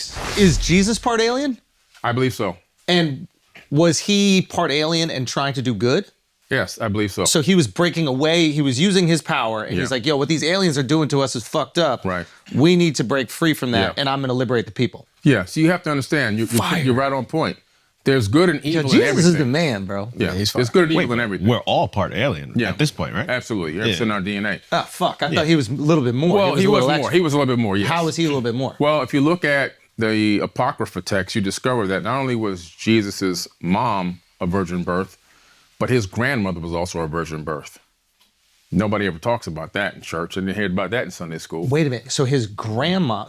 space. Is Jesus part alien? I believe so. And was he part alien and trying to do good? Yes, I believe so. So he was breaking away, he was using his power, and he's like, yo, what these aliens are doing to us is fucked up. Right. We need to break free from that, and I'm going to liberate the people. Yeah, so you have to understand, you're right on point. There's good and evil in everything. Jesus is the man, bro. Yeah, there's good and evil in everything. We're all part alien at this point, right? Absolutely. It's in our DNA. Ah, fuck. I thought he was a little bit more. Well, he was more. He was a little bit more, yes. How was he a little bit more? Well, if you look at the Apocrypha text, you discover that not only was Jesus's mom a virgin birth, but his grandmother was also a virgin birth. Nobody ever talks about that in church, and they hear about that in Sunday school. Wait a minute. So his grandma,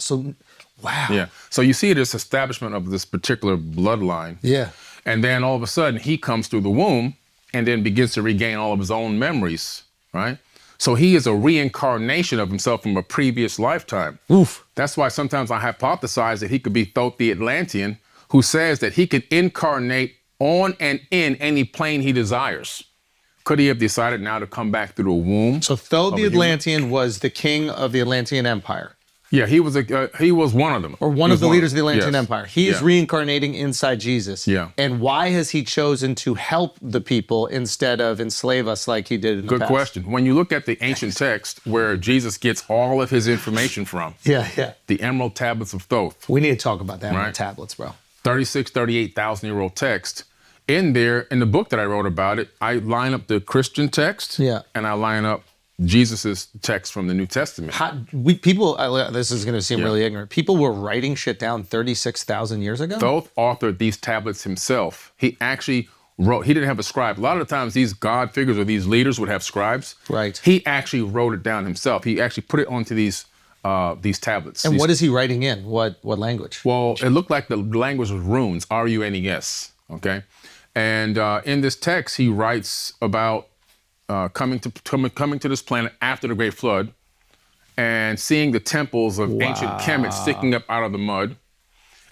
wow. Yeah. So you see this establishment of this particular bloodline. Yeah. And then all of a sudden he comes through the womb and then begins to regain all of his own memories, right? So he is a reincarnation of himself from a previous lifetime. Oof. That's why sometimes I hypothesize that he could be Thoth the Atlantean, who says that he could incarnate on and in any plane he desires. Could he have decided now to come back through the womb? So Thoth the Atlantean was the king of the Atlantean Empire. Yeah, he was one of them. Or one of the leaders of the Atlantean Yes. Empire. He is reincarnating inside Jesus. Yeah. And why has he chosen to help the people instead of enslave us like he did in the Good past? question. When you look at the ancient text where Jesus gets all of his information from, Yeah. the Emerald Tablets of Thoth, We need to talk about that on the Right. tablets, bro. 38,000-year-old text. In there, in the book that I wrote about it, I line up the Christian text and I line up Jesus's text from the New Testament. This is going to seem really ignorant. People were writing shit down 36,000 years ago? Thoth authored these tablets himself. He actually wrote, he didn't have a scribe. A lot of the times these God figures or these leaders would have scribes. Right. He actually wrote it down himself. He actually put it onto these tablets. And what is he writing in? What language? Well, it looked like the language was runes, R-U-N-E-S, okay? And in this text, he writes about coming to this planet after the Great Flood and seeing the temples of ancient Kemet sticking up out of the mud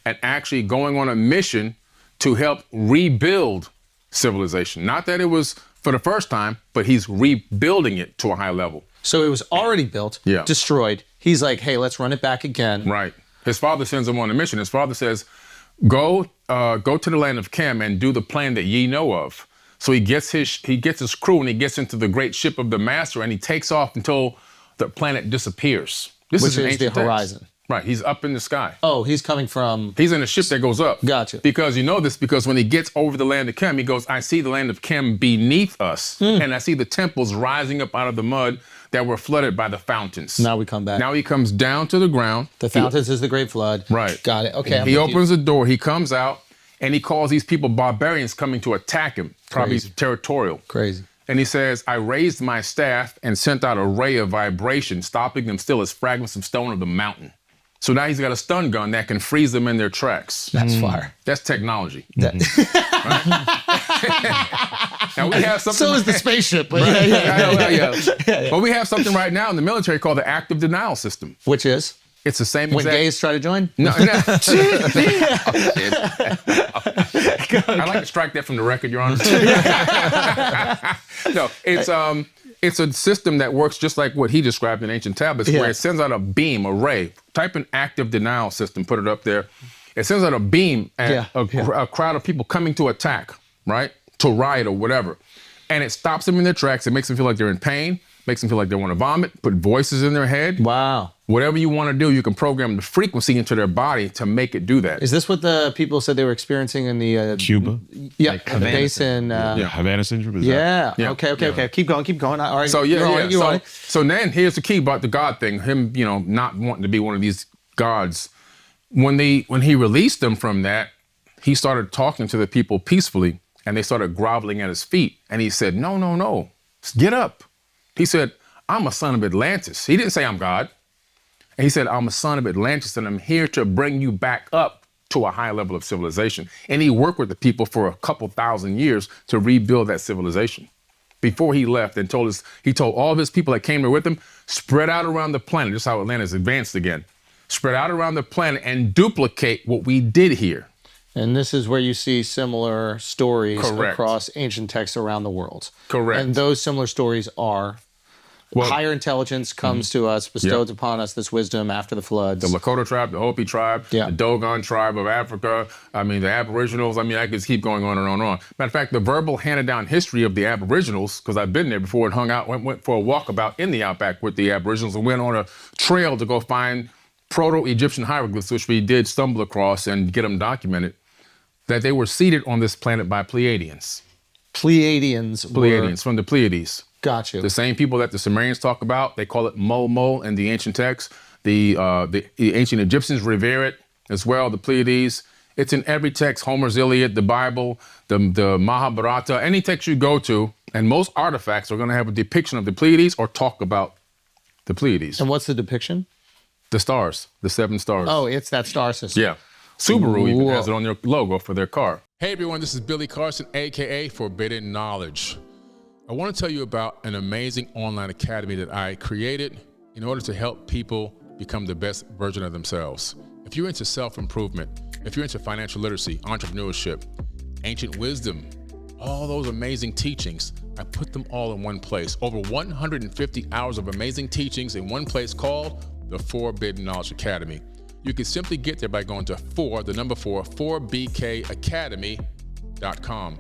and actually going on a mission to help rebuild civilization. Not that it was for the first time, but he's rebuilding it to a high level. So it was already built, destroyed. He's like, hey, let's run it back again. Right. His father sends him on a mission. His father says, go to the land of Chem and do the plan that ye know of. So he gets his crew and he gets into the great ship of the master and he takes off until the planet disappears. This Which is the horizon. Right, he's up in the sky. Oh, he's coming from... He's in a ship that goes up. Gotcha. Because you know this, because when he gets over the land of Chem, he goes, I see the land of Chem beneath us. And I see the temples rising up out of the mud that were flooded by the fountains. Now we come back. Now he comes down to the ground. The fountains is the Great Flood. Right. Got it. Okay. He opens the door, he comes out, and he calls these people barbarians coming to attack him, probably territorial. Crazy. And he says, I raised my staff and sent out a ray of vibration, stopping them still as fragments of stone of the mountain. So now he's got a stun gun that can freeze them in their tracks. That's fire. That's technology. Now we have something. So is the spaceship. But But we have something right now in the military called the active denial system. Which is? It's the same when exact... gays try to join? No. I'd like to strike that from the record, Your Honor. No, it's a system that works just like what he described in ancient tablets, where it sends out a beam, a ray. Type in active denial system, put it up there. It sends out a beam at a crowd of people coming to attack, right? To riot or whatever. And it stops them in their tracks. It makes them feel like they're in pain, makes them feel like they want to vomit, put voices in their head. Wow. Whatever you want to do, you can program the frequency into their body to make it do that. Is this what the people said they were experiencing in the... Cuba? Yeah, like the basin. Havana syndrome? Is that? Yeah. Okay. Keep going. All right. So, So then here's the key about the God thing. Him, not wanting to be one of these gods. When he released them from that, he started talking to the people peacefully, and they started groveling at his feet. And he said, no, get up. He said, I'm a son of Atlantis. He didn't say I'm God. And he said, I'm a son of Atlantis, and I'm here to bring you back up to a high level of civilization. And he worked with the people for a couple thousand years to rebuild that civilization. Before he left and he told all of his people that came there with him, spread out around the planet, just how Atlantis advanced again, spread out around the planet and duplicate what we did here. And this is where you see similar stories Correct. across ancient texts around the world. Correct. And those similar stories are higher intelligence comes to us, bestows upon us this wisdom after the floods. The Lakota tribe, the Hopi tribe, the Dogon tribe of Africa. I mean, the Aboriginals. I mean, I could keep going on and on and on. Matter of fact, the verbal handed down history of the Aboriginals, because I've been there before and hung out, went for a walkabout in the outback with the Aboriginals and went on a trail to go find Proto-Egyptian hieroglyphs, which we did stumble across and get them documented, that they were seated on this planet by Pleiadians. Pleiadians from the Pleiades. Got you. The same people that the Sumerians talk about, they call it Mo in the ancient texts. The ancient Egyptians revere it as well, the Pleiades. It's in every text, Homer's Iliad, the Bible, the Mahabharata, any text you go to, and most artifacts are going to have a depiction of the Pleiades or talk about the Pleiades. And what's the depiction? The stars, the 7 stars. Oh, it's that star system. Yeah. Subaru even has it on their logo for their car. Hey everyone, this is Billy Carson, AKA Forbidden Knowledge. I want to tell you about an amazing online academy that I created in order to help people become the best version of themselves. If you're into self-improvement, if you're into financial literacy, entrepreneurship, ancient wisdom, all those amazing teachings, I put them all in one place. Over 150 hours of amazing teachings in one place called the Forbidden Knowledge Academy. You can simply get there by going to 4bkacademy.com.